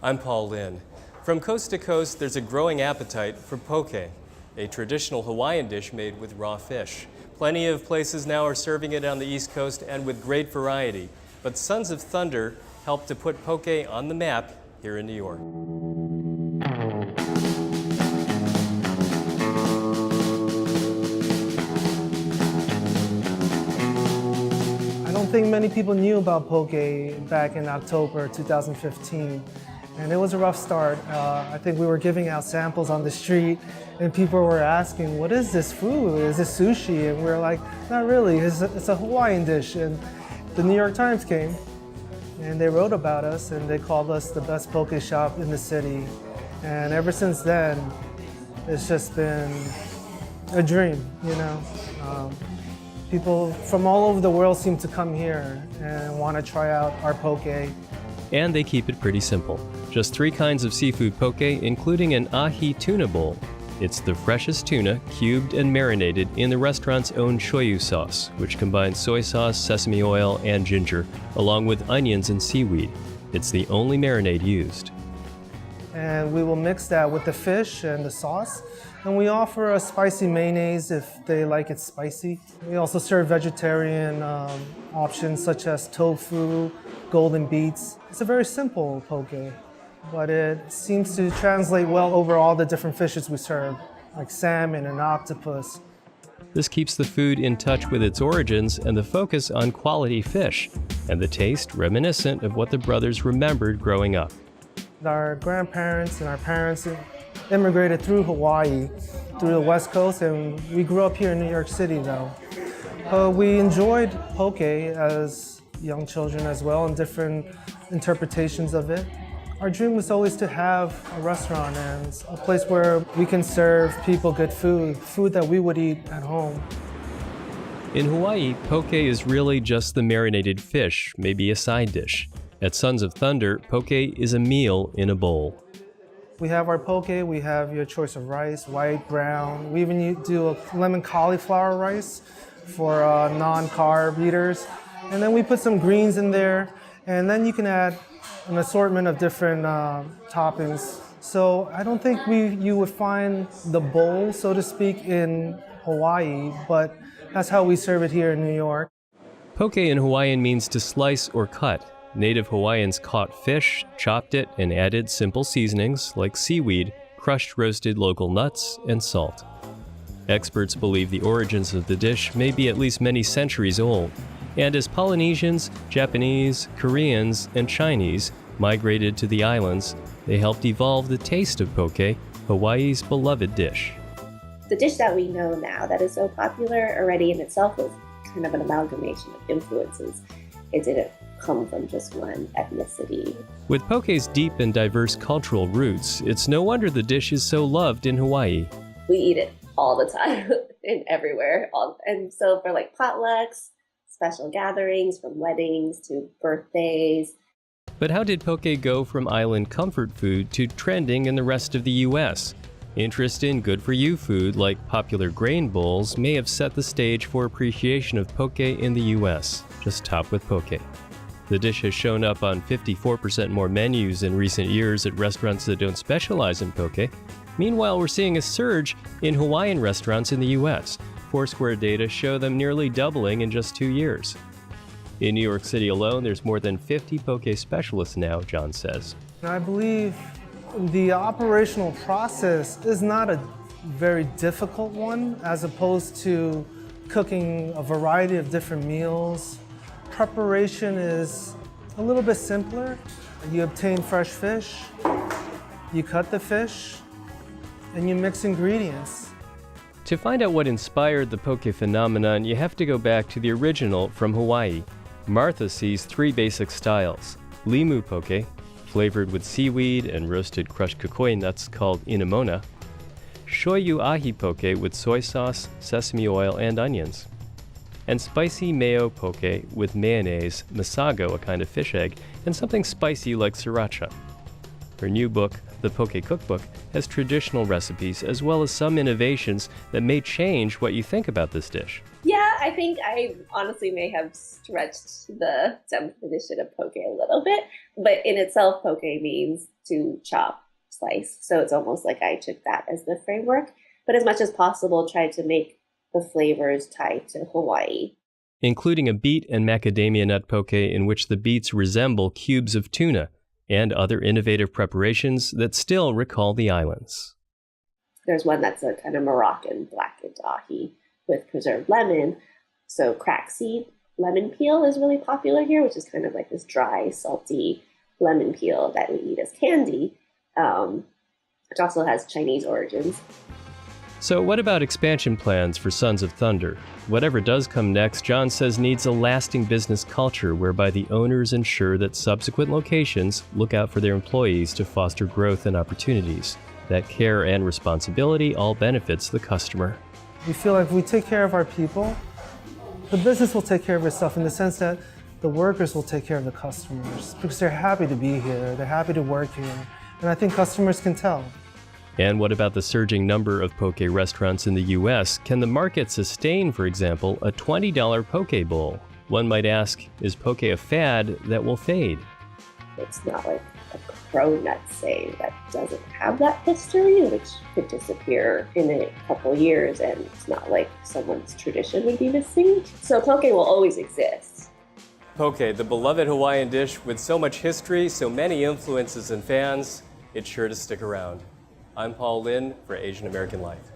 I'm Paul Lin. From coast to coast, there's a growing appetite for poke, a traditional Hawaiian dish made with raw fish. Plenty of places now are serving it on the East Coast and with great variety. But Sons of Thunder helped to put poke on the map here in New York. I don't think many people knew about poke back in October 2015, and it was a rough start. I think we were giving out samples on the street, and people were asking, what is this food? Is this sushi? And we were like, not really, it's a Hawaiian dish. And the New York Times came, and they wrote about us, and they called us the best poke shop in the city. And ever since then, it's just been a dream, you know? People from all over the world seem to come here and want to try out our poke. And they keep it pretty simple. Just 3 kinds of seafood poke, including an ahi tuna bowl. It's the freshest tuna, cubed and marinated in the restaurant's own shoyu sauce, which combines soy sauce, sesame oil, and ginger, along with onions and seaweed. It's the only marinade used. And we will mix that with the fish and the sauce. And we offer a spicy mayonnaise if they like it spicy. We also serve vegetarian options such as tofu, golden beets. It's a very simple poke, but it seems to translate well over all the different fishes we serve, like salmon and octopus. This keeps the food in touch with its origins and the focus on quality fish, and the taste reminiscent of what the brothers remembered growing up. Our grandparents and our parents immigrated through Hawaii, through the West Coast, and we grew up here in New York City though. We enjoyed poke as young children as well, and different interpretations of it. Our dream was always to have a restaurant and a place where we can serve people good food that we would eat at home. In Hawaii, poke is really just the marinated fish, maybe a side dish. At Sons of Thunder, poke is a meal in a bowl. We have our poke, we have your choice of rice, white, brown. We even do a lemon cauliflower rice for non-carb eaters. And then we put some greens in there, and then you can add an assortment of different toppings. So I don't think you would find the bowl, so to speak, in Hawaii, but that's how we serve it here in New York. Poke in Hawaiian means to slice or cut. Native Hawaiians caught fish, chopped it, and added simple seasonings like seaweed, crushed roasted local nuts, and salt. Experts believe the origins of the dish may be at least many centuries old, and as Polynesians, Japanese, Koreans, and Chinese migrated to the islands, they helped evolve the taste of poke, Hawaii's beloved dish. The dish that we know now that is so popular already in itself was kind of an amalgamation of influences. It didn't come from just one ethnicity. With poke's deep and diverse cultural roots, it's no wonder the dish is so loved in Hawaii. We eat it all the time and everywhere. And so for like potlucks, special gatherings, from weddings to birthdays. But how did poke go from island comfort food to trending in the rest of the U.S.? Interest in good-for-you food like popular grain bowls may have set the stage for appreciation of poke in the U.S., just topped with poke. The dish has shown up on 54% more menus in recent years at restaurants that don't specialize in poke. Meanwhile, we're seeing a surge in Hawaiian restaurants in the U.S. Foursquare data show them nearly doubling in just 2 years. In New York City alone, there's more than 50 poke specialists now, John says. I believe the operational process is not a very difficult one, as opposed to cooking a variety of different meals. Preparation is a little bit simpler. You obtain fresh fish, you cut the fish, and you mix ingredients. To find out what inspired the poke phenomenon, you have to go back to the original from Hawaii. Martha sees 3 basic styles. Limu poke, flavored with seaweed and roasted crushed kukui nuts called inamona. Shoyu ahi poke with soy sauce, sesame oil, and onions. And spicy mayo poke with mayonnaise, masago, a kind of fish egg, and something spicy like sriracha. Her new book, The Poke Cookbook, has traditional recipes as well as some innovations that may change what you think about this dish. Yeah, I think I honestly may have stretched the 7th edition of poke a little bit, but in itself, poke means to chop, slice. So it's almost like I took that as the framework, but as much as possible, tried to make the flavors tied to Hawaii. Including a beet and macadamia nut poke in which the beets resemble cubes of tuna, and other innovative preparations that still recall the islands. There's one that's a kind of Moroccan blackened ahi with preserved lemon. So crack seed lemon peel is really popular here, which is kind of like this dry, salty lemon peel that we eat as candy, which also has Chinese origins. So what about expansion plans for Sons of Thunder? Whatever does come next, John says needs a lasting business culture whereby the owners ensure that subsequent locations look out for their employees to foster growth and opportunities. That care and responsibility all benefits the customer. We feel like if we take care of our people, the business will take care of itself in the sense that the workers will take care of the customers because they're happy to be here, they're happy to work here, and I think customers can tell. And what about the surging number of poke restaurants in the U.S.? Can the market sustain, for example, a $20 poke bowl? One might ask, is poke a fad that will fade? It's not like a cronut say that doesn't have that history, which could disappear in a couple years, and it's not like someone's tradition would be missing. So poke will always exist. Poke, the beloved Hawaiian dish with so much history, so many influences and fans, it's sure to stick around. I'm Paul Lin for Asian American Life.